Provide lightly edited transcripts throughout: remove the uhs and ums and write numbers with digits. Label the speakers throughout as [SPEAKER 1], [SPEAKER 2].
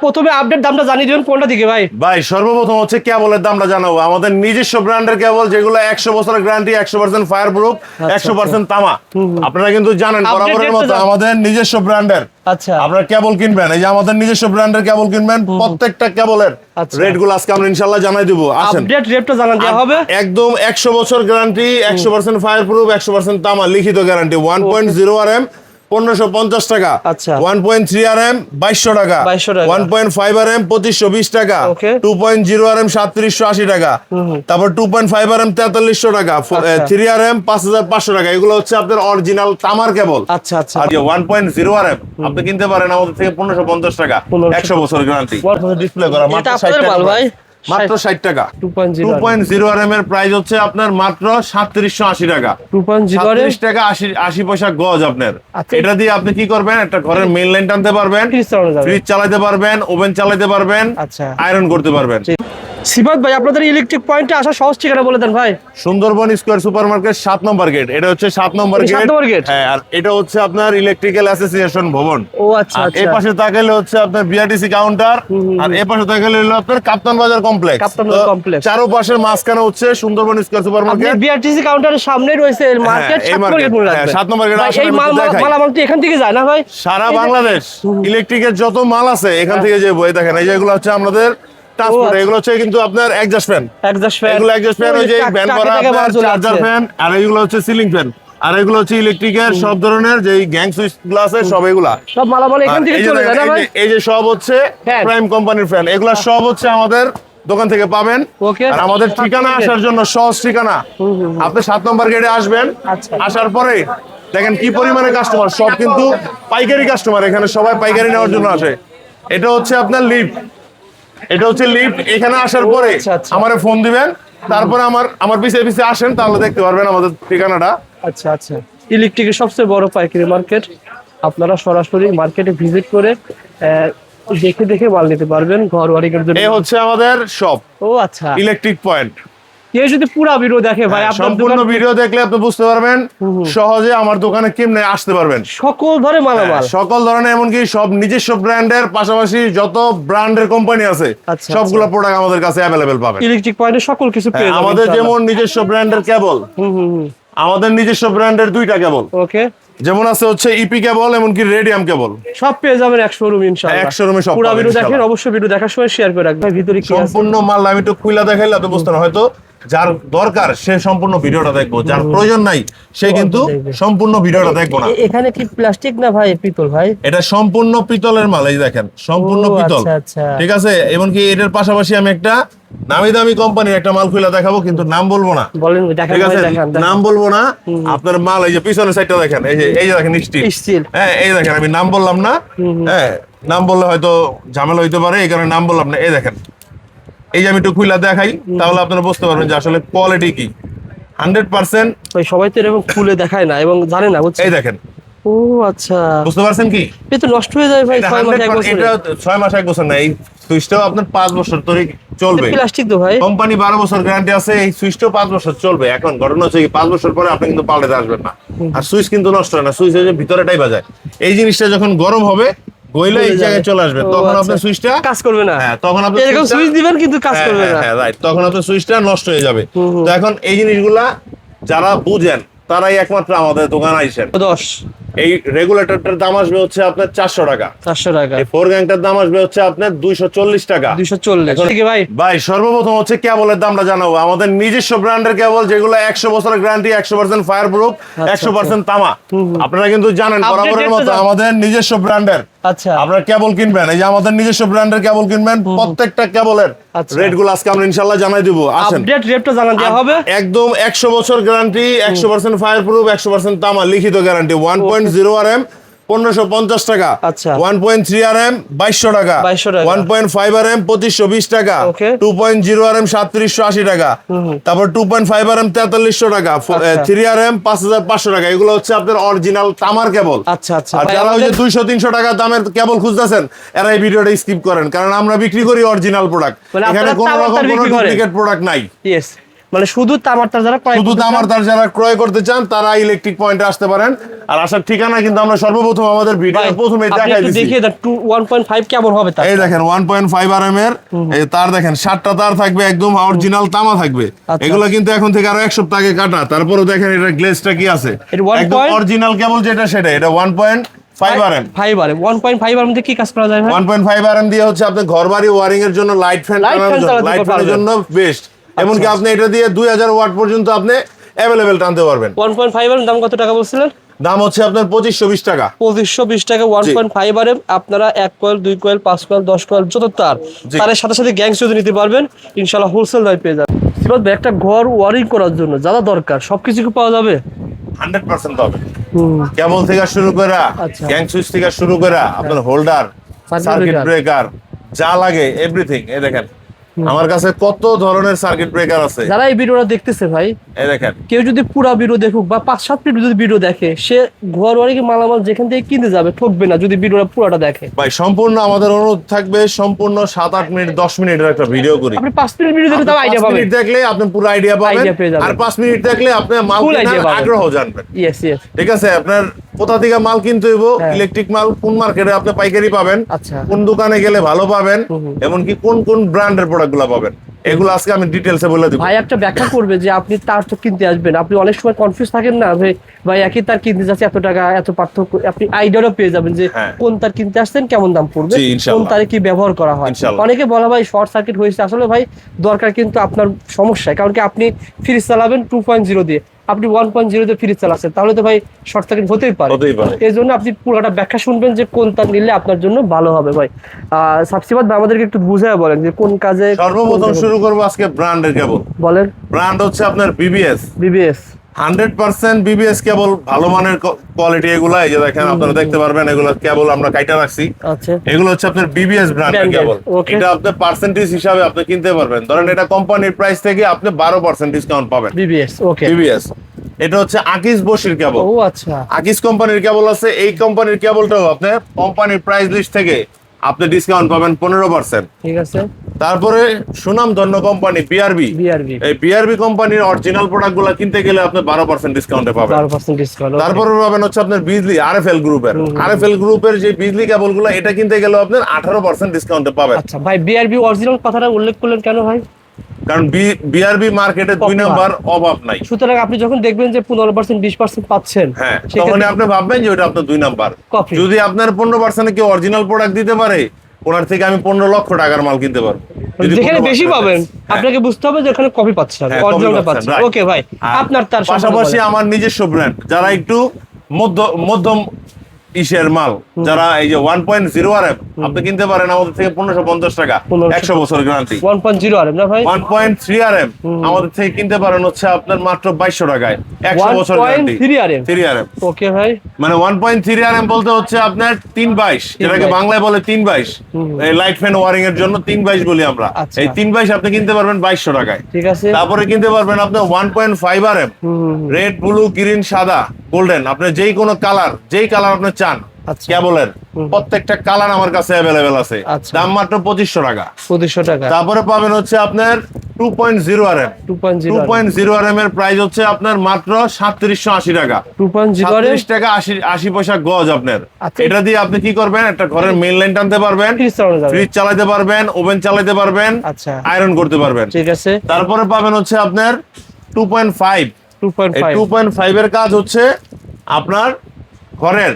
[SPEAKER 1] প্রথমে আপডেট দামটা জানিয়ে দিবেন কোনটা দিকে ভাই?
[SPEAKER 2] ভাই সর্বপ্রথম হচ্ছে কেবলের দামটা জানাবো। আমাদের নিজস্ব ব্র্যান্ডের কেবল, যেগুলো 100 বছরের গ্যারান্টি, 100% ফায়ার প্রুফ, 100% তামা। আপনারা কিন্তু জানেন বরাবরের মতো আমাদের নিজস্ব ব্র্যান্ডের।
[SPEAKER 1] আচ্ছা,
[SPEAKER 2] আপনারা কেবল কিনবেন, এই যে আমাদের নিজস্ব ব্র্যান্ডের কেবল কিনবেন, প্রত্যেকটা কেবলের রেট গুলো আজকে আমরা ইনশাআল্লাহ জানাই দেব। আসেন
[SPEAKER 1] আপডেট রেটটা জানান দেওয়া হবে।
[SPEAKER 2] একদম 100 বছর গ্যারান্টি, 100% ফায়ার প্রুফ, 100% তামা, লিখিত গ্যারান্টি। 1.0 RM 1550 টাকা।
[SPEAKER 1] আচ্ছা,
[SPEAKER 2] 1.3 RM 2200 টাকা। 1.5 RM 2520 টাকা। 2.0 RM 3780 টাকা। তারপর 2.5 RM 4300 টাকা। 3 RM 5500 টাকা। এগুলো হচ্ছে আপনার অরিজিনাল তামার কেবল।
[SPEAKER 1] আচ্ছা আচ্ছা।
[SPEAKER 2] আর 1.0 RM আপনি কিনতে পারেন আমাদের থেকে 1550 টাকা, 100 বছর গ্যারান্টি। ডিসপ্লে করা মাত্র 60 টাকা ভাই, মাত্র 60 টাকা। 2.0 RM এর প্রাইস হচ্ছে আপনার মাত্র 3780 টাকা। 37 টাকা 80 পয়সা গজ আপনার। এটা দিয়ে আপনি কি করবেন, একটা ঘরের মেইন লাইন টানতে পারবেন, ফ্রিজ চালাতে পারবেন, ওভেন চালাতে পারবেন, আয়রন করতে পারবেন।
[SPEAKER 1] সিফাত ভাই, আপনাদের ইলেকট্রিক পয়েন্টে আসা সহজ ঠিকানা বলে দেন ভাই।
[SPEAKER 2] সুন্দরবন স্কয়ার সুপারমার্কেট 7 নম্বর গেট। এটা হচ্ছে 7 নম্বর গেট। হ্যাঁ, আর এটা হচ্ছে আপনার ইলেকট্রিক্যাল অ্যাসোসিয়েশন ভবন।
[SPEAKER 1] ও আচ্ছা আচ্ছা।
[SPEAKER 2] এই পাশে তাকালে হচ্ছে আপনার বিআরটিসি কাউন্টার, আর এই পাশে তাকালে হলো আপনার কাপ্তান বাজার কমপ্লেক্স। চারপাশের মাঝখানে হচ্ছে সুন্দরবন স্কয়ার সুপারমার্কেট।
[SPEAKER 1] বিআরটিসি কাউন্টারের সামনে রয়েছে মার্কেট, 7 নম্বর গেট মনে রাখবেন।
[SPEAKER 2] 7 নম্বর গেট।
[SPEAKER 1] এই মালামালটি এখান থেকে যায় না ভাই? সারা
[SPEAKER 2] বাংলাদেশ ইলেকট্রিকের যত মাল আছে এখান থেকে যাবো। এই দেখেন, এই যেগুলো হচ্ছে আমাদের ট্রান্সপোর্ট, এগুলো হচ্ছে কিন্তু আপনার এক্সজস্ট ফ্যান। এগুলো এক্সজস্ট ফ্যান, ওই যে ফ্যান করা চার্জার ফ্যান, আর এগুলো হচ্ছে সিলিং ফ্যান, আর এগুলো হচ্ছে ইলেকট্রিকের সব ধরনের যে গ্যাং সুইচ গ্লাস আছে সব, এগুলা
[SPEAKER 1] সব মালামাল এখান থেকে চলে যায় না ভাই?
[SPEAKER 2] এই যে সব হচ্ছে প্রাইম কোম্পানির ফ্যান, এগুলা সব হচ্ছে আমাদের দোকান থেকে পাবেন। আর আমাদের ঠিকানা আসার জন্য সহজ ঠিকানা, আপনি 7 নম্বর গেটে আসবেন। আসার পরে দেখেন কি পরিমাণে কাস্টমার, সব কিন্তু পাইকারি কাস্টমার, এখানে সবাই পাইকারি নেওয়ার জন্য আসে। এটা হচ্ছে আপনার লিফট, এটা হচ্ছে লিফট। এখানে আসার পরে আমারে ফোন দিবেন, তারপরে আমার পিছে পিছে আসেন, তাহলে দেখতে পারবেন আমাদের ঠিকানাটা।
[SPEAKER 1] আচ্ছা আচ্ছা। ইলেকট্রিকের সবচেয়ে বড় পাইকারি মার্কেট, আপনারা সরাসরি মার্কেটে ভিজিট করে দেখে দেখে মাল নিতে পারবেন ঘর ওয়ারিংয়ের জন্য।
[SPEAKER 2] এই হচ্ছে আমাদের শপ।
[SPEAKER 1] ও আচ্ছা,
[SPEAKER 2] ইলেকট্রিক পয়েন্ট।
[SPEAKER 1] কেউ যদি পুরো ভিডিও দেখে ভাই,
[SPEAKER 2] সম্পূর্ণ ভিডিও দেখলে আপনি বুঝতে পারবেন সহজে আমার দোকানে কেমনে আসতে পারবেন।
[SPEAKER 1] সকল ধরনের মালামাল,
[SPEAKER 2] সকল ধরনের, এমনকি সব নিজস্ব ব্র্যান্ডের পাশাপাশি যত ব্র্যান্ডের কোম্পানি আছে সবগুলো প্রোডাক্ট আমাদের কাছে অ্যাভেলেবেল পাবেন।
[SPEAKER 1] ইলেকট্রিক পয়েন্টে সকল কিছু পেয়ে যাবেন।
[SPEAKER 2] আমাদের যেমন নিজস্ব ব্র্যান্ডের কেবল, আমাদের নিজস্ব ব্র্যান্ডের 2টা কেবল, ওকে, যেমন আছে হচ্ছে ইপি কেবল, এমনকি রেডিয়াম কেবল,
[SPEAKER 1] সব পেয়ে যাবেন এক শোরুম ইনশাআল্লাহ।
[SPEAKER 2] এক শোরুমে সব
[SPEAKER 1] পুরো ভিডিও দেখেন, অবশ্যই ভিডিও দেখার সময় শেয়ার করে রাখবেন। ভিতরে কি
[SPEAKER 2] সম্পূর্ণ মাল আমি একটু খুলে দেখাইলে আপনি বুঝতে না, হয়তো যার দরকার সে সম্পূর্ণ ভিডিওটা দেখবো, যার প্রয়োজন নাই সে কিন্তু সম্পূর্ণ ভিডিওটা দেখবো না।
[SPEAKER 1] এখানে কি প্লাস্টিক না ভাই পিতল ভাই?
[SPEAKER 2] এটা সম্পূর্ণ পিতলের মাল, এই দেখেন সম্পূর্ণ পিতল। ঠিক আছে, এমনকি এটার পাশাপাশি আমি একটা নামি দামি কোম্পানির একটা মাল খুলে দেখাবো, কিন্তু নাম বলবো না।
[SPEAKER 1] বলেন,
[SPEAKER 2] ঠিক আছে, নাম বলবো না। আপনার মাল এই যে পিছনের সাইডটা দেখেন, এই যে দেখেন স্টিল। হ্যাঁ, এই দেখেন আমি নাম বললাম না। হ্যাঁ, নাম বললে হয়তো ঝামেলা হইতে পারে, এই কারণে নাম বললাম না। এই দেখেন, এই যে আমি একটু খুলে দেখাই, তাহলে আপনারা বুঝতে পারবেন যে আসলে কোয়ালিটি কি। 100%
[SPEAKER 1] সবাই তো এরকম খুলে দেখায় না এবং জানে না।
[SPEAKER 2] এই দেখেন।
[SPEAKER 1] ও আচ্ছা,
[SPEAKER 2] বুঝতে পারছেন কি?
[SPEAKER 1] এটা নষ্ট হয়ে যায় ভাই 6 মাস 1 বছর।
[SPEAKER 2] এটা 6 মাস 1 বছর না, এই সুইচটাও আপনার 5 বছর ধরে চলবে।
[SPEAKER 1] প্লাস্টিক তো ভাই,
[SPEAKER 2] কোম্পানি 12 বছর গ্যারান্টি আছে, এই সুইচটাও 5 বছর চলবে। এখন ঘটনা হচ্ছে কি, 5 বছর পরে আপনি কিন্তু পাল্টাতে আসবেন না। আর সুইচ কিন্তু নষ্ট হয় না, সুইচ এর ভিতরেটাই বাজায়। এই জিনিসটা যখন গরম হবে, গইলে এই জায়গায় চলে আসবে, তখন আপনার সুইচটা কাজ করবে না। হ্যাঁ, তখন আপনি
[SPEAKER 1] এরকম সুইচ দিবেন কিন্তু কাজ করবে না।
[SPEAKER 2] হ্যাঁ, রাইট, তখন আপনার সুইচটা নষ্ট হয়ে যাবে। তো এখন এই জিনিসগুলা যারা বুঝেন তারাই একমাত্র আমাদের দোকানে আইসেন।
[SPEAKER 1] 10
[SPEAKER 2] এই রেগুলেটরটার দাম আসবে হচ্ছে আপনার 400 টাকা।
[SPEAKER 1] 400 টাকা।
[SPEAKER 2] এই 4 গ্যাংটার দাম আসবে হচ্ছে আপনার 240 টাকা।
[SPEAKER 1] 240 ঠিক ভাই।
[SPEAKER 2] ভাই সর্বপ্রথম হচ্ছে কেবলের দামটা জানাবো। আমাদের নিজস্ব ব্র্যান্ডের কেবল, যেগুলো 100 বছরের গ্যারান্টি, 100% ফায়ার প্রুফ, 100% তামা। আপনারা কিন্তু জানেন বরাবরের মতো আমাদের নিজস্ব ব্র্যান্ডের।
[SPEAKER 1] আচ্ছা,
[SPEAKER 2] আপনারা কেবল কিনবেন, এই যে আমাদের নিজস্ব ব্র্যান্ডের কেবল কিনবেন, প্রত্যেকটা কেবলের রেট গুলো আজকে আমরা ইনশাআল্লাহ জানাই দেব। আসেন,
[SPEAKER 1] আপডেট রেটটা জানান দেওয়া হবে।
[SPEAKER 2] একদম 100 বছর গ্যারান্টি, 100% ফায়ার প্রুফ, 100% তামা, লিখিত গ্যারান্টি। 1.0 RM 1550 টাকা। 1.3 RM 2200 টাকা। 1.5 RM 2520 টাকা। 2.0 RM 3780 টাকা। তারপর 2.5 RM 4300 টাকা। 3 RM 5500 টাকা। এগুলো হচ্ছে আপনার অরিজিনাল তামার কেবল।
[SPEAKER 1] আচ্ছা আচ্ছা।
[SPEAKER 2] আর যারা ওই যে 200-300 টাকা দামের কেবল খুঁজতেছেন, এরা এই ভিডিওটা স্কিপ করেন, কারণ আমরা বিক্রি করি অরিজিনাল প্রোডাক্ট। এখানে কোনো রকম কোনো ডুপ্লিকেট প্রোডাক্ট নাই।
[SPEAKER 1] মানে শুধু তামার তার যারা
[SPEAKER 2] শুধু তামার তার যারা ক্রয় করতে চান তারা ইলেকট্রিক পয়েন্টে আসতে পারেন। আর আসার ঠিকানা কিন্তু আমরা সর্বপ্রথম আমাদের ভিডিওর প্রথমে দেখাই দিয়েছি।
[SPEAKER 1] দেখিয়ে দেন 1.5 কেমন হবে তার।
[SPEAKER 2] এই দেখেন 1.5 RM এর এই তার দেখেন 7টা তার থাকবে, একদম অরিজিনাল তামা থাকবে। এগুলো কিন্তু এখন থেকে আরো 1 সপ্তাহ আগে কাটা। তারপরে দেখেন এটা গ্লেজটা কি আছে, একদম অরিজিনাল কেবল যেটা সেটা। এটা 1.5 RM।
[SPEAKER 1] 1.5 RM মধ্যে কি কাজ করা যায় ভাই?
[SPEAKER 2] 1.5 RM দিয়ে হচ্ছে আপনি ঘরবাড়ি ওয়্যারিং এর জন্য, লাইট ফ্যান এর জন্য বেস্ট। এমনকি আপনি এটা দিয়ে 2000 ওয়াট পর্যন্ত আপনি अवेलेबल টানতে পারবেন।
[SPEAKER 1] 1.5 RM দাম কত টাকা বলছিলেন?
[SPEAKER 2] দাম হচ্ছে আপনার 2520 টাকা।
[SPEAKER 1] 2520 টাকা 1.5 RM। আপনারা 1 কয়েল 2 কয়েল 5 কয়েল 10 কয়েল যত তারের সাথে সাথে গ্যাংস যদি নিতে পারবেন ইনশাআল্লাহ হোলসেল দামে পেয়ে যাবেন। সিবাত ভাই, একটা ঘর ওয়ারিং করার জন্য যা দরকার সবকিছু কি পাওয়া যাবে?
[SPEAKER 2] 100% পাবে। কেবল থেকে শুরু করে, গ্যাং সুইচ থেকে শুরু করে, আপনার হোল্ডার, সার্কিট ব্রেকার যা লাগে এভরিথিং। এই দেখেন আমার কাছে কত ধরনের সার্কিট ব্রেকার আছে।
[SPEAKER 1] যারা এই ভিডিওটা দেখতেছে ভাই,
[SPEAKER 2] এই দেখেন,
[SPEAKER 1] কেউ যদি পুরো ভিডিও দেখুক বা 5-7 মিনিট যদি ভিডিও দেখে, সে ঘর ওয়ারিং মালামাল যেখান থেকে কিনতে যাবে ঠকবে না যদি ভিডিওটা পুরোটা দেখে।
[SPEAKER 2] ভাই সম্পূর্ণ আমাদের অনুরোধ থাকবে, সম্পূর্ণ 7-8 মিনিট 10 মিনিটের একটা ভিডিও করি।
[SPEAKER 1] আপনি 5 মিনিট ভিডিও দেখলে তাও আইডিয়া পাবেন।
[SPEAKER 2] 5 মিনিট দেখলে আপনি পুরো আইডিয়া পাবেন, আর 5 মিনিট দেখলে আপনি মাল কেনার আগ্রহ জানবেন।
[SPEAKER 1] ইয়েস ইয়েস,
[SPEAKER 2] ঠিক আছে। আপনার কোথা থেকে মাল কিনতে হইব, ইলেকট্রিক মাল কোন মার্কেটে আপনি পাইকারি পাবেন, কোন দোকানে গেলে ভালো পাবেন, এমনকি কোন কোন ব্র্যান্ডের প্রোডাক্টগুলো পাবেন, এগুলো আজকে আমি ডিটেইলসে বলে দেব।
[SPEAKER 1] ভাই একটা ব্যাখ্যা করবে যে আপনি তার তো কিনতে আসবেন, আপনি অনেক সময় কনফিউজ থাকেন না ভাই একই তার কিনতে যাচ্ছে এত টাকা এত পার্থক্য, আপনি আইডিয়াও পেয়ে যাবেন যে কোন তার কিনতে আসছেন, কেমন দাম পড়বে, কোন তারে কি ব্যবহার করা হয়। অনেকে বলা ভাই শর্ট সার্কিট হয়েছে, আসলে ভাই দরকার কিন্তু আপনার সমস্যা, কারণ কি আপনি ফ্রিজ চালাবেন 2.0 দিয়ে, আপনি 1.0 দিয়ে ফ্রিজ চালাচ্ছেন, তাহলে তো ভাই শর্ট সার্কিট হতেই পারে। এই জন্য আপনি পুরোটা ব্যাখ্যা শুনবেন যে কোন তার নিলে আপনার জন্য ভালো হবে। ভাই সাবসিবাদ ভাই আমাদেরকে একটু বুঝায় বলেন যে কোন কাজে।
[SPEAKER 2] সর্বপ্রথম শুরু করব আজকে ব্র্যান্ডের কেবল। বলেন। ব্র্যান্ড হচ্ছে আপনার বিবিএস। 100% বিবিএস কেবল, ভালো মানের কোয়ালিটি এগুলা। এই যে দেখেন আপনারা দেখতে পারবেন, এগুলো কেবল আমরা কাইটা রাখছি। আচ্ছা, এগুলো হচ্ছে আপনার বিবিএস ব্র্যান্ডের কেবল। এটা আপনি পার্সেন্টেজ হিসাবে আপনি কিনতে পারবেন। ধরেন এটা কোম্পানির প্রাইস থেকে আপনি 12% ডিসকাউন্ট পাবেন। বিবিএস, ওকে। বিবিএস এটা হচ্ছে আকিস বশির কেবল। ও আচ্ছা, আকিস কোম্পানির কেবল আছে। এই কোম্পানির কেবলটাও আপনি কোম্পানির প্রাইস লিস্ট থেকে আপনি ডিসকাউন্ট পাবেন 15%। ঠিক আছে। তারপরে সুনাম ধন্য কোম্পানি বিআরবি। এই বিআরবি কোম্পানির অরিজিনাল প্রোডাক্টগুলো কিনতে গেলে আপনি 12% ডিসকাউন্টে পাবেন। 12% ডিসকাউন্ট। তারপরে পাবেন হচ্ছে আপনার বিজলি আরএফএল গ্রুপের। আরএফএল গ্রুপের যে বিজলি কেবলগুলো, এটা কিনতে গেলে আপনার 18% ডিসকাউন্টে পাবেন। আচ্ছা ভাই, বিআরবি অরিজিনাল কথাটা উল্লেখ করলেন কেন ভাই? কারণ বিআরবি মার্কেটে 2 নাম্বার অভাব নাই। সুতরাং আপনি যখন দেখবেন যে 15% 20% পাচ্ছেন, হ্যাঁ, তখন আপনি ভাববেন যে ওটা আপনার 2 নাম্বার। যদি আপনার 15% কি অরিজিনাল প্রোডাক্ট দিতে পারে, ওনার থেকে আমি 15 লক্ষ টাকার মাল কিনতে পারবো। যেখানে বেশি পাবেন আপনাকে বুঝতে হবে যে ওখানে কপি পাচ্ছেন, অরিজিনালটা পাচ্ছেন। ওকে ভাই, আপনার তার পাশাপাশি আমার নিজস্ব ব্র্যান্ড, যারা একটু মধ্যম ইসের মাল, যারা এই যে 1.0 RM আপনি কিনতে পারেন আমাদের থেকে 1550 টাকা, 100 বছর গ্যারান্টি। 1.0 RM না ভাই, 1.3 RM আমাদের থেকে কিনতে পারেন হচ্ছে আপনার মাত্র 2200 টাকায়, 100 বছর গ্যারান্টি। 3 RM, ওকে ভাই। মানে 1.3 RM বলতে হচ্ছে আপনার 322, যেটাকে বাংলায় বলে 322। এই লাইট ফ্যান ওয়্যারিং এর জন্য 322 বলি আমরা। এই 322 আপনি কিনতে পারবেন 2200 টাকায়। ঠিক আছে। তারপরে কিনতে পারবেন আপনি 1.5 RM, রেড, ব্লু, গ্রিন, সাদা, গোল্ডেন, আপনি যেই কোনো কালার, যেই কালার আপনি চান কেবলের প্রত্যেকটা কালার আমার কাছে अवेलेबल আছে। দাম মাত্র 2500 টাকা। 2500 টাকা। তারপরে পাবেন হচ্ছে আপনার 2.0 RM। 2.0 RM এর প্রাইস হচ্ছে আপনার মাত্র 3780 টাকা। 2.0 টাকা 80 পয়সা গজ আপনার। এটা দিয়ে আপনি কি করবেন, একটা ঘরের মেইন লাইন টানতে পারবেন, ফ্রিজ চালাতে পারবেন, ওভেন চালাতে পারবেন, আয়রন করতে পারবেন। ঠিক আছে। তারপরে পাবেন হচ্ছে আপনার 2.5। 2.5 এর কাজ হচ্ছে আপনার ঘরের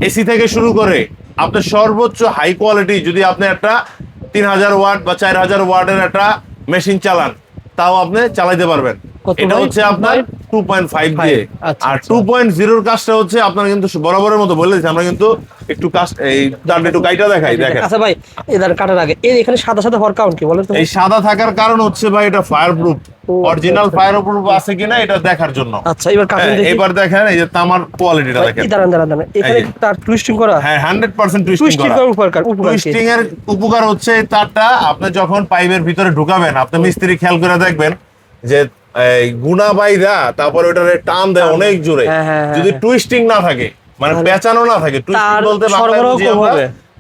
[SPEAKER 2] এসি থেকে শুরু করে আপনার সর্বোচ্চ হাই কোয়ালিটি, যদি আপনি একটা 3000 ওয়াট বা 4000 ওয়াটের একটা মেশিন চালান, তাও আপনি চালাতে পারবেন। এটা হচ্ছে আপনার 2.5 দিয়ে। আর 2.0 এর কাজটা হচ্ছে আপনার কিন্তু বরাবরের মতো বলে দিচ্ছি, আমরা কিন্তু একটু কাজ এই দাঁড় একটু কাইটা দেখাই। দেখেন। আচ্ছা ভাই, এদার কাটার আগে এখানে সাদা সাদা হওয়ার কারণ কি বলেন তো? এই সাদা থাকার কারণ হচ্ছে ভাই এটা fire proof, original fire proof আছে কিনা এটা দেখার জন্য। আচ্ছা, এবার কাটুন দেখি। এবার দেখেন এই যে তামার কোয়ালিটিটা দেখেন। দাঁড়ান, এখানে তার টুইস্টিং করা। হ্যাঁ, 100% টুইস্টিং করা। টুইস্টিং এর উপকার হচ্ছে এই তারটা আপনি যখন পাইপের ভিতরে ঢুকাবেন, আপনি মিস্ত্রি খেয়াল করে দেখবেন যে এই গুনা বাইদা তারপর ওটারে টান দেয় অনেক জোরে। যদি টুইস্টিং না থাকে, মানে পেঁচানো না থাকে, টুইস্টিং বলতে বাংলায় বুঝি আমরা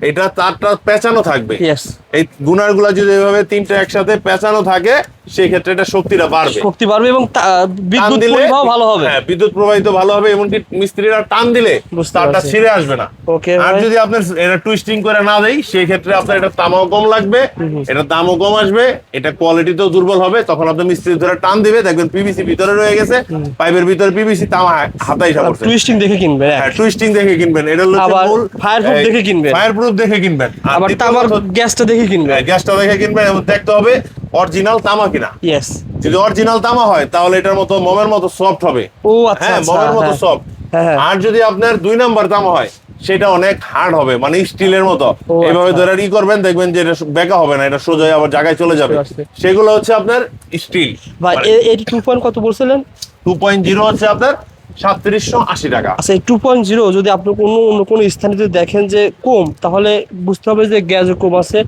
[SPEAKER 2] এটা তারটা পেঁচানো থাকবে।
[SPEAKER 1] ইয়েস,
[SPEAKER 2] এই গুনারগুলো যদি এভাবে তিনটা একসাথে পেঁচানো থাকে সেই ক্ষেত্রে এটা শক্তিটা বাড়বে,
[SPEAKER 1] শক্তি বাড়বে এবং বিদ্যুৎ প্রবাহ ভালো হবে।
[SPEAKER 2] হ্যাঁ, বিদ্যুৎ প্রবাহিত ভালো হবে, এমনকি মিস্ত্রিরা টান দিলে তারটা ছিঁড়ে আসবে না।
[SPEAKER 1] ওকে,
[SPEAKER 2] আর যদি আপনার এটা টুইস্টিং করে না দেই সেই ক্ষেত্রে আপনার এটা দামও কম লাগবে, এটা দামও কম আসবে, এটা কোয়ালিটিতেও দুর্বল হবে। তখন আপনি মিস্ত্রি ধরে টান দিবে, দেখবেন পিভিসি ভিতরে রয়ে গেছে, পাইপের ভিতরে পিভিসি, তামা হাতাই সাপড়ছে।
[SPEAKER 1] টুইস্টিং দেখে কিনবেন,
[SPEAKER 2] হ্যাঁ, টুইস্টিং দেখে কিনবেন। এটা হলো মূল
[SPEAKER 1] ফায়ারপ্রুফ দেখে কিনবেন,
[SPEAKER 2] ফায়ারপ্রুফ দেখে কিনবেন।
[SPEAKER 1] আবার তামার গ্যাসটা দেখে কিনবেন,
[SPEAKER 2] গ্যাসটা দেখে কিনবেন এবং দেখতে হবে অরিজিনাল তামা কিনা।
[SPEAKER 1] ইয়েস,
[SPEAKER 2] যদি অরিজিনাল তামা হয় তাহলে এটার মতো মোমের মতো সফট হবে।
[SPEAKER 1] ও আচ্ছা,
[SPEAKER 2] হ্যাঁ, মোমের মতো সফট। আর যদি আপনার 2 নাম্বার তামা হয় সেটা অনেক হার্ড হবে, মানে স্টিলের মতো। এইভাবে ধরে ই করবেন, দেখবেন যে এটা বেঁকা হবে না, এটা সোজা আবার জায়গায় চলে যাবে। সেগুলো হচ্ছে আপনার স্টিল।
[SPEAKER 1] ভাই এটি 2 কত বলছিলেন?
[SPEAKER 2] 2.0 হচ্ছে আপনার 3780 টাকা।
[SPEAKER 1] আচ্ছা, 2.0 যদি আপনি অন্য কোনো স্থানে যদি দেখেন যে কম, তাহলে বুঝতে হবে যে গ্যাজও কম আছে,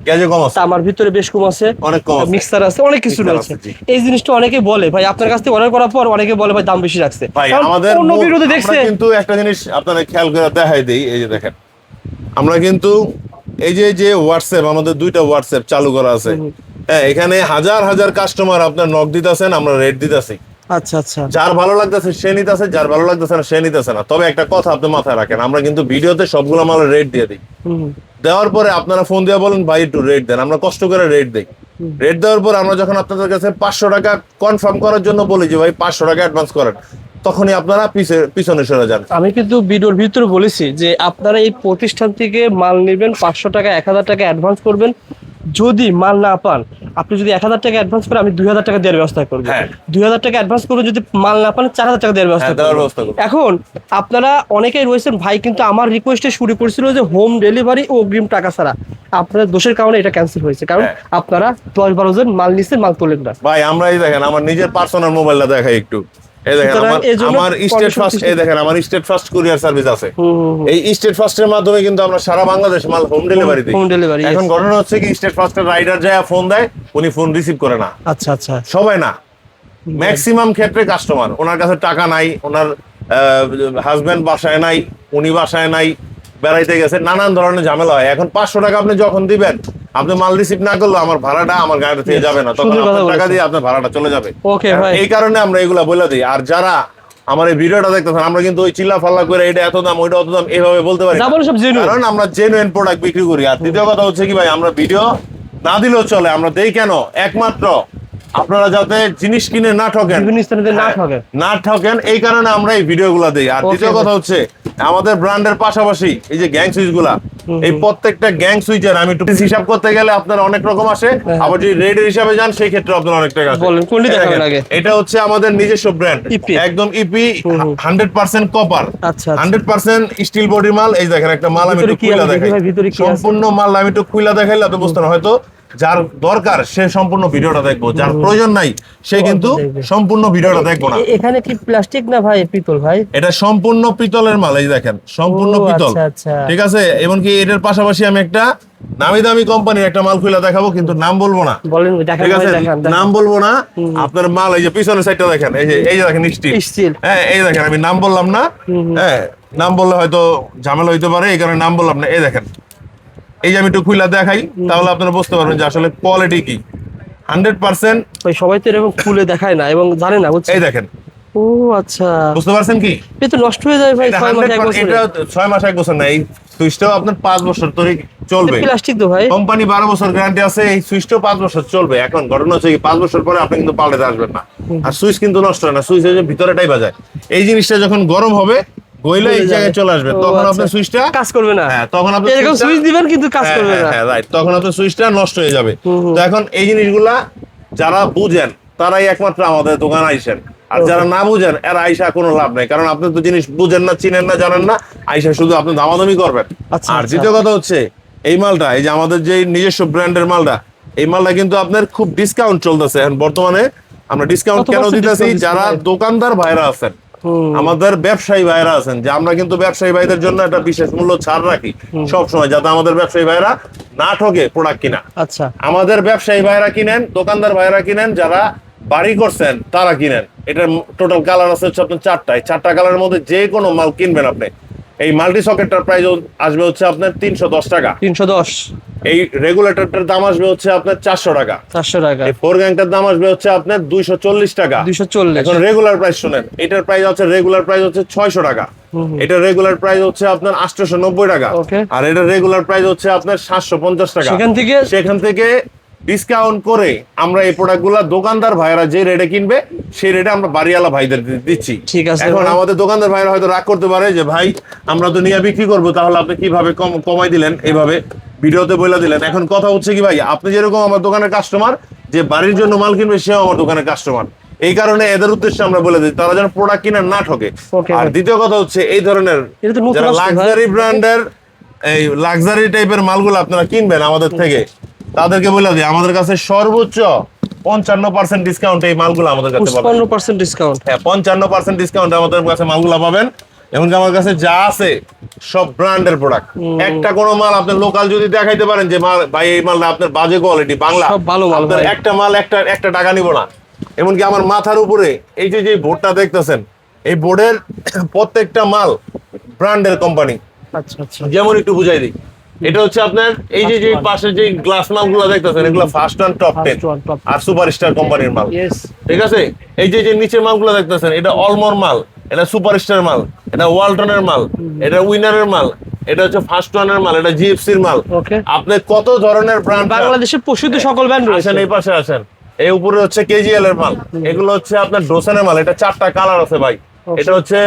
[SPEAKER 1] তামার ভিতরে বেশ কম আছে,
[SPEAKER 2] অনেক কম আছে,
[SPEAKER 1] মিক্সার আছে, অনেক কিছু রয়েছে। এই জিনিসটা অনেকে বলে ভাই, আপনার কাছ থেকে অর্ডার করার পর অনেকে বলে ভাই দাম বেশি রাখছে।
[SPEAKER 2] ভাই আমাদের অন্য ভিডিওতে দেখছে, কিন্তু একটা জিনিস আপনারা খেয়াল করে দেখাই দেই। এই যে দেখেন, আমরা কিন্তু এই যে হোয়াটসঅ্যাপ, আমাদের 2টা হোয়াটসঅ্যাপ চালু করা আছে। হ্যাঁ, এখানে হাজার হাজার কাস্টমার আপনার নক দিতেছেন, আমরা রেট দিতেছি।
[SPEAKER 1] আচ্ছা আচ্ছা,
[SPEAKER 2] যার ভালো লাগতেছে সে নিতেছে, যার ভালো লাগতেছে না সে নিতেছে না। তবে একটা কথা আপনি মাথায় রাখেন, আমরা কিন্তু ভিডিওতে সবগুলো মাল রেট দিয়ে দিই। দেওয়ার পরে আপনারা ফোন দিয়ে বলেন ভাই একটু রেট দেন, আমরা কষ্ট করে রেট দেই। রেট দেওয়ার পর আমরা যখন আপনাদের কাছে 500 টাকা কনফার্ম করার জন্য বলি যে ভাই 500 টাকা অ্যাডভান্স করেন, তখনই আপনারা পিছনে সরে যান।
[SPEAKER 1] আমি কিন্তু ভিডিওর ভিতরে বলেছি যে আপনারা এই প্রতিষ্ঠান থেকে মাল নেবেন, 500 টাকা 1000 টাকা অ্যাডভান্স করবেন। যদি মাল না পান, আপনি যদি 1000 টাকা অ্যাডভান্স করেন, আমি 2000 টাকা দেওয়ার ব্যবস্থা করবো। 2000 টাকা অ্যাডভান্স করবেন, যদি মাল না পান 4000 টাকা দেওয়ার ব্যবস্থা করবো। এখন আপনারা অনেকেই রয়েছেন ভাই, কিন্তু আমার রিকোয়েস্টে শুরু করেছিল যে হোম ডেলিভারি ও অগ্রিম টাকা ছাড়া। আপনার দোষের কারণে এটা ক্যান্সেল হয়েছে, কারণ আপনারা 10-12 জন মাল নিচ্ছেন, মাল তোলেন না।
[SPEAKER 2] ভাই আমরা এই দেখেন আমার নিজের পার্সোনাল মোবাইলটা দেখাই একটু। এই দেখেন আমার স্টেট ফার্স্ট, এই দেখেন আমার স্টেট ফার্স্ট কুরিয়ার সার্ভিস আছে। এই স্টেট ফার্স্টের মাধ্যমে কিন্তু আমরা সারা বাংলাদেশ মাল হোম ডেলিভারি দিই। এখন ঘটনা হচ্ছে কি, স্টেট ফার্স্টের রাইডার যায় ফোন দেয়, উনি ফোন রিসিভ করে না।
[SPEAKER 1] আচ্ছা আচ্ছা,
[SPEAKER 2] সবাই না, ম্যাক্সিমাম ক্ষেত্রে কাস্টমার, ওনার কাছে টাকা নাই, ওনার হাজবেন্ড বাসায় নাই, উনি বাসায় নাই, বেড়াইতে গেছে, নানান ধরনের ঝামেলা হয়। এখন 500 টাকা আপনি যখন দিবেন, আপনি মাল রিসিভ না করলে আমার ভাড়াটা আমার গাড়ি থেকে যাবে না, তখন আপনার টাকা দিয়ে আপনার ভাড়াটা চলে যাবে। এই কারণে আমরা এগুলা বলে দিই। আর যারা আমার এই ভিডিওটা দেখতেছেন, আমরা কিন্তু ওই চিল্লা ফাল্লা করে এটা এত দাম ওইটা অত দাম এইভাবে বলতে পারি, কারণ আমরা জেনুইন প্রোডাক্ট বিক্রি করি। আর দ্বিতীয় কথা হচ্ছে কি ভাই, আমরা ভিডিও না দিলেও চলে, আমরা দেই কেন, একমাত্র আপনারা যাতে জিনিস কিনে না ঠকেন, না ঠকেন, এই কারণে আমরা এই ভিডিওগুলো দেই। আর দ্বিতীয় কথা হচ্ছে আমাদের ব্র্যান্ডের পাশাপাশি এই যে গ্যাং সুইচ গুলা, এই প্রত্যেকটা গ্যাং সুইচের আমি একটু হিসাব করতে গেলে আপনার অনেক রকম আসে, আবার যদি রেটের হিসাবে যান সেই ক্ষেত্রে আপনার অনেক টাকা আসে। এটা হচ্ছে আমাদের নিজস্ব ব্র্যান্ড, একদম ইপি 100% কপার, 100% স্টিল বডি মাল। এই দেখেন একটা মাল আমি একটু খুলে দেখাই, সম্পূর্ণ মাল আমি একটু খুলে দেখাইলে আপনি বুঝতে না। হয়তো যার দরকার সে সম্পূর্ণ ভিডিওটা দেখবো, যার প্রয়োজন নাই সে কিন্তু সম্পূর্ণ ভিডিওটা দেখবো না।
[SPEAKER 1] এখানে কি প্লাস্টিক না ভাই পিতল? ভাই এটা
[SPEAKER 2] সম্পূর্ণ পিতলের মাল, এই দেখেন সম্পূর্ণ পিতল, ঠিক আছে। এমনকি এটার পাশাপাশি আমি একটা নামি দামি কোম্পানির একটা মাল খুলে দেখাবো, কিন্তু নাম বলবো না, ঠিক আছে, নাম বলবো না। আপনার মাল এই যে পিছনের সাইডটা দেখেন, এই যে দেখেন স্টিল, হ্যাঁ এই দেখেন আমি নাম বললাম না, হ্যাঁ নাম বললে হয়তো ঝামেলা হইতে পারে, এই কারণে নাম বললাম না। এই দেখেন, এই যে আমি একটু খুলে দেখাই, তাহলে আপনারা বুঝতে পারবেন যে আসলে কোয়ালিটি কি। 100%
[SPEAKER 1] সবাই তো এরকম খুলে দেখায় না এবং জানে না,
[SPEAKER 2] এই দেখেন।
[SPEAKER 1] ও আচ্ছা,
[SPEAKER 2] বুঝতে পারছেন কি,
[SPEAKER 1] এটা নষ্ট হয়ে যায় ভাই 6 মাস 1 বছর।
[SPEAKER 2] এটা 6 মাস 1 বছর না, এই সুইচটাও আপনার 5 বছর ধরে চলবে।
[SPEAKER 1] প্লাস্টিক তো ভাই,
[SPEAKER 2] কোম্পানি 12 বছর গ্যারান্টি আছে, এই সুইচটাও 5 বছর চলবে। এখন ঘটনা হচ্ছে কি, 5 বছর পরে আপনি কিন্তু পাল্টাতে আসবেন না। আর সুইচ কিন্তু নষ্ট হয় না, সুইচ হচ্ছে ভিতরেটাই বাজায়। এই জিনিসটা যখন গরম হবে, গইলে এই জায়গায় চলে আসবে, তখন আপনার সুইচটা কাজ করবে না। হ্যাঁ, তখন আপনি এরকম সুইচ দিবেন কিন্তু কাজ করবে না। হ্যাঁ রাইট, তখন আপনার সুইচটা নষ্ট হয়ে যাবে। তো এখন এই জিনিসগুলা যারা বুঝেন তারাই একমাত্র আমাদের দোকানে আইসেন, আর যারা না বুঝেন এরা আইসা কোনো লাভ নাই, কারণ আপনি তো জিনিস বুঝেন না, চিনেন না, জানেন না, আইসা শুধু আপনি দামাদামি করবেন। আর দ্বিতীয় কথা হচ্ছে এই মালটা, এই যে আমাদের যে নিজস্ব ব্র্যান্ডের মালটা, এই মালটা কিন্তু আপনার খুব ডিসকাউন্ট চলতেছে এখন বর্তমানে। আমরা ডিসকাউন্ট কেন দিতেছি, যারা দোকানদার ভাইরা আছেন, আমাদের ব্যবসায়ী ভাইরা আছেন, যে আমরা কিন্তু ব্যবসায়ী ভাইদের জন্য একটা বিশেষ মূল্য ছাড় রাখি সব সময়, যাতে আমাদের ব্যবসায়ী ভাইরা না ঠকে প্রোডাক্ট কিনা। আচ্ছা, আমাদের ব্যবসায়ী ভাইরা কিনেন, দোকানদার ভাইরা কিনেন, যারা বাড়ি করছেন তারা কিনেন। এটার টোটাল কালার আছে হচ্ছে আপনার 4টা, 4টা কালারের মধ্যে যে কোনো মাল কিনবেন আপনি, এই মাল্টি সকেটটার প্রাইস আসবে হচ্ছে আপনার 310 টাকা।
[SPEAKER 1] 310।
[SPEAKER 2] এই রেগুলেটরটার দাম আসবে হচ্ছে আপনার 400 টাকা।
[SPEAKER 1] 400 টাকা।
[SPEAKER 2] এই ফোর গ্যাংটার দাম আসবে হচ্ছে আপনার 240 টাকা।
[SPEAKER 1] 240।
[SPEAKER 2] এখন রেগুলার প্রাইস শুনেন, এটার প্রাইস হচ্ছে রেগুলার প্রাইস হচ্ছে 600 টাকা। এটা রেগুলার প্রাইস হচ্ছে আপনার 890 টাকা। আর এটা রেগুলার প্রাইস হচ্ছে আপনার 750 টাকা। সেখান থেকে ডিসকাউন্ট করে আমরা এই প্রোডাক্টগুলো দোকানদার ভাইরা যে রেটে কিনবে সেই রেটে আমরা বাড়িওয়ালা ভাইদের দিচ্ছি।
[SPEAKER 1] ঠিক আছে।
[SPEAKER 2] এখন আমাদের দোকানদার ভাইরা হয়তো রাগ করতে পারে যে ভাই আমরা তো নিয়ে বিক্রি করবো, তাহলে আপনি কিভাবে কমাই দিলেন, এইভাবে ভিডিওতে বলে দিলেন। এখন কথা হচ্ছে কি ভাই, আপনি যেরকম আমার দোকানের কাস্টমার, যে বাড়ির জন্য মাল কিনবে সেও আমার দোকানের কাস্টমার। এই কারণে এদের উদ্দেশ্যে আমরা বলে দিই তারা যেন প্রোডাক্ট কিনে না ঠকে। আর দ্বিতীয় কথা হচ্ছে এই ধরনের যারা লাক্সারি ব্র্যান্ডের এই লাক্সারি টাইপের মালগুলো আপনারা কিনবেন আমাদের থেকে, তাদেরকে বলে দিই আমাদের কাছে সর্বোচ্চ 55% ডিসকাউন্ট এই মালগুলো আমাদের কাছে পাবেন।
[SPEAKER 1] 55% ডিসকাউন্ট?
[SPEAKER 2] হ্যাঁ, 55% ডিসকাউন্ট আমাদের কাছে মালগুলো পাবেন। এমনকি আমার কাছে যা আছে সব ব্র্যান্ডের প্রোডাক্ট। একটা কোনো মাল আপনি লোকাল যদি দেখাইতে পারেন যে মাল ভাই এই মালটা আপনার বাজে কোয়ালিটি, বাংলা
[SPEAKER 1] সব ভালো মাল,
[SPEAKER 2] আপনার একটা মাল একটা টাকা নিব না। এমনকি আমার মাথার উপরে এই যে বোর্ডটা দেখতেছেন, এই বোর্ডের প্রত্যেকটা মাল ব্র্যান্ডের কোম্পানি।
[SPEAKER 1] আচ্ছা আচ্ছা।
[SPEAKER 2] যেমন একটু বুঝাই দিই, এটা হচ্ছে আপনার এই যে পাশে যে গ্লাস মালগুলো দেখতেছেন এগুলো ফার্স্ট ওয়ান টপ 10 আর সুপারস্টার কোম্পানির মাল। ঠিক আছে। এই যে নিচের মালগুলো দেখতেছেন এটা অলমোর মাল, এটা সুপারস্টার মাল, এটা ওয়ালটনের মাল, এটা উইনারের মাল, এটা হচ্ছে ফার্স্ট ওয়ানের মাল, এটা জিএফসির মাল। আপনি কত ধরনের ব্র্যান্ড
[SPEAKER 1] বাংলাদেশের প্রসিদ্ধ সকল ব্র্যান্ড রয়েছে।
[SPEAKER 2] এই পাশে আসেন, এই উপরে হচ্ছে কেজিএল এর মাল, এগুলো হচ্ছে আপনার ডোসানের মাল, এটা 4টা কালার আছে ভাই। এটা হচ্ছে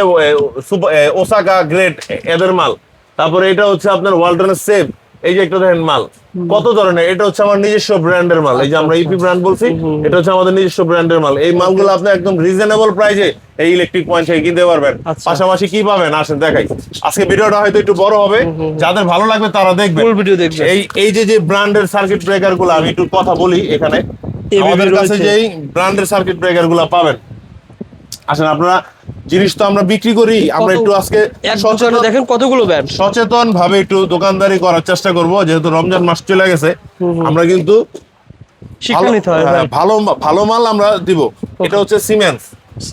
[SPEAKER 2] ওসাকা গ্রেড এদের মাল। তারপরে এটা হচ্ছে আপনার ওয়ালটনের সেভ, এই যে একটা দেখেন মাল কত ধরনের, এটা হচ্ছে আমার নিজস্ব ব্র্যান্ডের মাল। এই যে আমরা ইপি ব্র্যান্ড বলছি, এটা হচ্ছে আমাদের নিজস্ব ব্র্যান্ডের মাল। এই মালগুলো আপনি একদম রিজনেবল প্রাইসে এই ইলেকট্রিক পয়েন্ট থেকে কিনতে পারবেন। পাশাপাশি কি পাবেন আসেন দেখাই। আজকে ভিডিওটা হয়তো একটু বড় হবে, যাদের ভালো লাগবে তারা দেখবেন। এই যে ব্র্যান্ডের সার্কিট ব্রেকার গুলো আমি একটু কথা বলি এখানে। আমাদের কাছে যেই ব্র্যান্ডের সার্কিট ব্রেকার গুলো পাবেন, আসেন আপনারা জিনিস তো আমরা বিক্রি করি, আমরা একটু আজকে
[SPEAKER 1] দেখেন কতগুলো ব্র্যান্ড
[SPEAKER 2] সচেতন ভাবে একটু দোকানদারি করার চেষ্টা করব। যেহেতু রমজান মাস চলে গেছে, আমরা কিন্তু ভালো মাল আমরা দিব। এটা হচ্ছে সিমেন্স,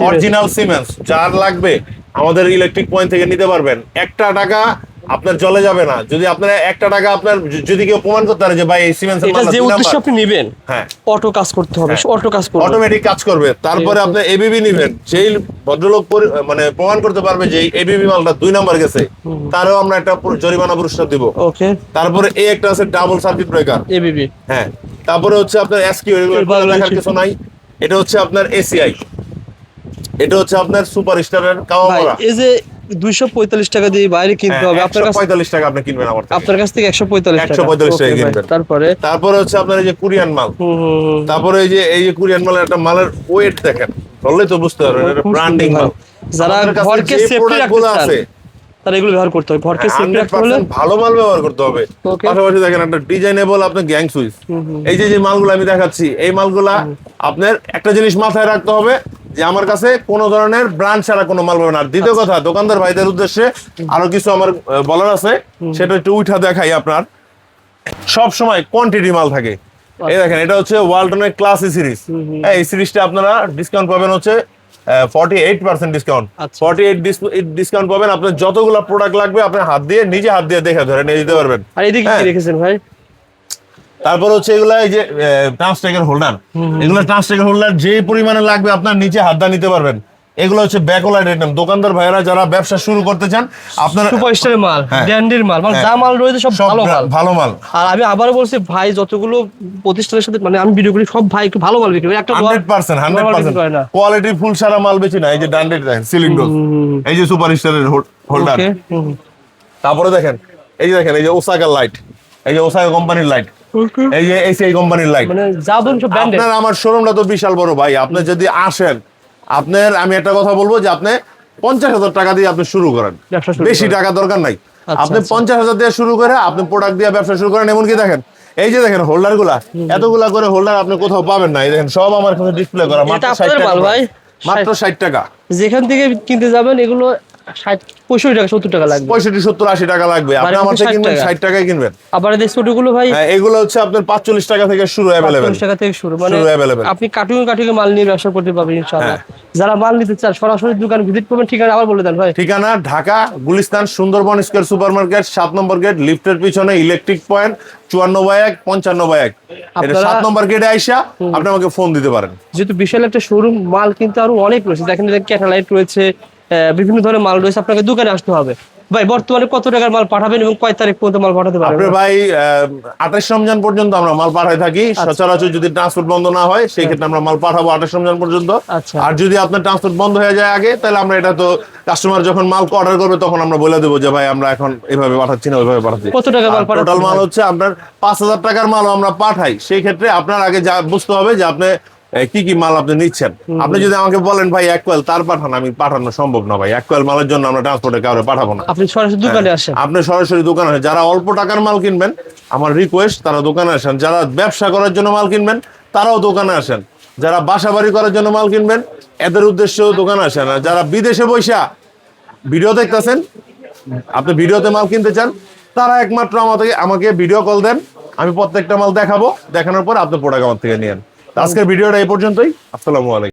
[SPEAKER 2] অরিজিনাল সিমেন্স। যার লাগবে আমাদের ইলেকট্রিক পয়েন্ট থেকে নিতে পারবেন। 1 টাকা আপনার চলে যাবে না। যদি আপনার 1 টাকা আপনার যদি কেউ প্রমাণ করতে পারে যে ভাই এই সিমেন্সের মাল
[SPEAKER 1] যে উদ্দেশ্যে আপনি নেবেন,
[SPEAKER 2] হ্যাঁ
[SPEAKER 1] অটো কাজ করতে হবে, অটো কাজ করবে,
[SPEAKER 2] অটোমেটিক কাজ করবে। তারপরে আপনি এবিবি নেবেন, সেই ভদ্রলোক মানে প্রমাণ করতে পারবে যে এবিবি মালটা 2 নাম্বার গেছে, তারও আমরা একটা জরিমানা পুরস্কার দিব।
[SPEAKER 1] ওকে।
[SPEAKER 2] তারপরে এই একটা আছে ডাবল সার্কিট ব্রেকার
[SPEAKER 1] এবিবি।
[SPEAKER 2] হ্যাঁ। তারপরে হচ্ছে আপনার এসকিউ, এগুলো লেখার কিছু নাই। এটা হচ্ছে আপনার এসিআই, এটা হচ্ছে আপনার সুপারস্টারের কাওয়ামারা।
[SPEAKER 1] এই যে 245 টাকা দিয়ে বাইরে কিনতে হবে, আপনার কাছে
[SPEAKER 2] 145 টাকা আপনি কিনবেন আমার থেকে।
[SPEAKER 1] আপনার কাছ থেকে 145
[SPEAKER 2] টাকা কিনবেন। তারপরে হচ্ছে আপনার এই যে কোরিয়ান মাল। তারপরে এই যে কোরিয়ান মালের একটা মালের ওয়েট দেখেন, ধরলেই তো বুঝতে পারবেন এটা ব্র্যান্ডিং মাল।
[SPEAKER 1] যারা ঘরকে সেফটি রাখতে চান তারা এগুলো ব্যবহার করতে হবে। ঘরকে সেফটি রাখতে হলে
[SPEAKER 2] ভালো মাল ব্যবহার করতে হবে। পাশাপাশি দেখেন একটা ডিজাইনেবল আপনার গ্যাং সুইচ। এই যে মালগুলো আমি দেখাচ্ছি, এই মালগুলা আপনার একটা জিনিস মাথায় রাখতে হবে যে আমার কাছে কোন ধরনের ব্র্যান্ড ছাড়া কোনো মাল পাবেন। আর দ্বিতীয় কথা, দোকানদার ভাইদের উদ্দেশ্যে আরো কিছু আমার বলার আছে, সেটা একটু উঠা দেখাই। আপনার সব সময় কোয়ান্টিটি মাল থাকে। এই দেখেন, এটা হচ্ছে ওয়ালটনের ক্লাস সিরিজ। এই সিরিজটা আপনারা ডিসকাউন্ট পাবেন হচ্ছে 48% ডিসকাউন্ট। 48 ডিসকাউন্ট পাবেন। আপনার যতগুলো প্রোডাক্ট লাগবে আপনি নিজে হাত দিয়ে দেখে ধরে নিয়ে যেতে পারবেন।
[SPEAKER 1] আর এদিকে কি রেখেছেন ভাই?
[SPEAKER 2] তারপর হচ্ছে এগুলা এই যে ট্রান্সটেকের হোল্ডার, এগুলো ট্রান্সটেকের হোল্ডার যে পরিমাণে লাগবে আপনার নিচে হাত দিয়ে নিতে পারবেন। এগুলো হচ্ছে ব্যাকওয়ার্ড আইটেম। দোকানদার ভাইরা যারা ব্যবসা শুরু করতে চান, আপনারা
[SPEAKER 1] সুপারস্টারের মাল, ব্র্যান্ডের মাল, মানে যা মাল রয়েছে সব ভালো মাল। আর আমি আবারও বলছি ভাই, যতগুলো প্রতিষ্ঠানের সাথে মানে আমি ভিডিও করি, সব ভাই একটু ভালো মাল বিক্রি করে। একটা
[SPEAKER 2] 100% কোয়ালিটি ফুল সারা মাল বেচি না। এই যে ডান্ডেড দেখেন, সিলিন্ডার, এই যে সুপারস্টারের হোল্ডার। তারপরে দেখেন, এই যে দেখেন, এই যে ওসাকা লাইট, এই যে ওসাকা কোম্পানির লাইট, এই যে এসিআই কোম্পানির লাইট।
[SPEAKER 1] মানে যা বলেন সব ব্র্যান্ডের।
[SPEAKER 2] আপনার আমার শোরুমটা তো বিশাল বড় ভাই। আপনি যদি আসেন, আপনার আমি একটা কথা বলবো যে আপনি 50,000 টাকা দিয়ে আপনি শুরু করেন, বেশি টাকা দরকার নাই। আপনি 50,000 দিয়ে শুরু করে আপনি প্রোডাক্ট দিয়ে ব্যবসা শুরু করেন। এমনকি দেখেন, এই যে দেখেন হোল্ডার গুলা, এতগুলা করে হোল্ডার আপনি কোথাও পাবেন না। এই দেখেন সব আমার কাছে ডিসপ্লে করা, মাত্র 60 টাকা। মাত্র 60 টাকা।
[SPEAKER 1] যেখান থেকে কিনতে যাবেন এগুলো 65 টাকা 70 টাকা লাগবে,
[SPEAKER 2] 65 70 80 টাকা লাগবে। আপনি আমার থেকে কিনবেন 60 টাকায় কিনবেন।
[SPEAKER 1] আবার এই ছোটগুলো ভাই
[SPEAKER 2] এগুলো হচ্ছে আপনার 45 টাকা থেকে শুরু अवेलेबल,
[SPEAKER 1] 45 টাকা থেকে শুরু, মানে
[SPEAKER 2] अवेलेबल।
[SPEAKER 1] আপনি কার্টুন মাল নিয়ে ব্যবসা করতে পারবেন ইনশাআল্লাহ। যারা মাল নিতে চান সরাসরি দোকান ভিজিট করবেন। ঠিকানা আবার বলে দেন ভাই।
[SPEAKER 2] ঠিকানা ঢাকা গুলিস্তান সুন্দরবন স্কয়ার সুপারমার্কেট 7 নম্বর গেট, লিফটের পিছনে ইলেকট্রিক পয়েন্ট 54/1 55/1। এটা 7 নম্বর গেটে আইসা আপনি আমাকে ফোন দিতে পারেন।
[SPEAKER 1] যেহেতু বিশাল একটা শোরুম, মাল কিন্তু আরো অনেক রয়েছে, দেখেন ক্যাটালাইট রয়েছে, বিভিন্ন ধরনের মাল রয়েছে, আপনাকে দোকানে আসতে হবে। ভাই বর্তমানে কত টাকার মাল পাঠাবেন এবং কয় তারিখ পর্যন্ত মাল পাঠাতে পারবেন?
[SPEAKER 2] আপনি ভাই 28 রমজান পর্যন্ত আমরা মাল পাঠাই থাকি। সচরাচর যদি ট্রান্সপোর্ট বন্ধ না হয় সেই ক্ষেত্রে আমরা মাল পাঠাবো 28 রমজান পর্যন্ত। আর যদি আপনার ট্রান্সপোর্ট বন্ধ হয়ে যায় আগে, তাহলে আমরা এটা তো কাস্টমার যখন মাল অর্ডার করবে তখন আমরা বলে দেবো যে ভাই আমরা এখন এইভাবে পাঠাচ্ছি না ওইভাবে পাঠাচ্ছি।
[SPEAKER 1] কত টাকা মাল পাঠাচ্ছেন?
[SPEAKER 2] টোটাল মাল হচ্ছে আপনার 5000 টাকার মাল আমরা পাঠাই। সেই ক্ষেত্রে আপনার আগে যা বুঝতে হবে যে আপনি কি কি মাল আপনি নিচ্ছেন। আপনি যদি আমাকে বলেন ভাই 1 কোয়েল তার পাঠান, আমি পাঠানো সম্ভব না ভাই। 1 কোয়েল মালের জন্য আমরা ট্রান্সপোর্টে কাউরে পাঠাবো না।
[SPEAKER 1] আপনি সরাসরি দোকানে আসেন।
[SPEAKER 2] আপনি সরাসরি দোকানে আসেন। যারা অল্প টাকার মাল কিনবেন, আমার রিকোয়েস্ট তারা দোকানে আসেন। যারা ব্যবসা করার জন্য মাল কিনবেন তারাও দোকানে আসেন। যারা বাসা বাড়ি করার জন্য মাল কিনবেন এদের উদ্দেশ্যেও দোকানে আসেন। আর যারা বিদেশে বৈশা ভিডিও দেখতেছেন, আপনি ভিডিওতে মাল কিনতে চান, তারা একমাত্র আমাকে ভিডিও কল দেন, আমি প্রত্যেকটা মাল দেখাবো। দেখানোর পর আপনি প্রোডাক্ট আমার থেকে নিয়েন। আজকের ভিডিওটা এই পর্যন্তই। আসসালামু আলাইকুম।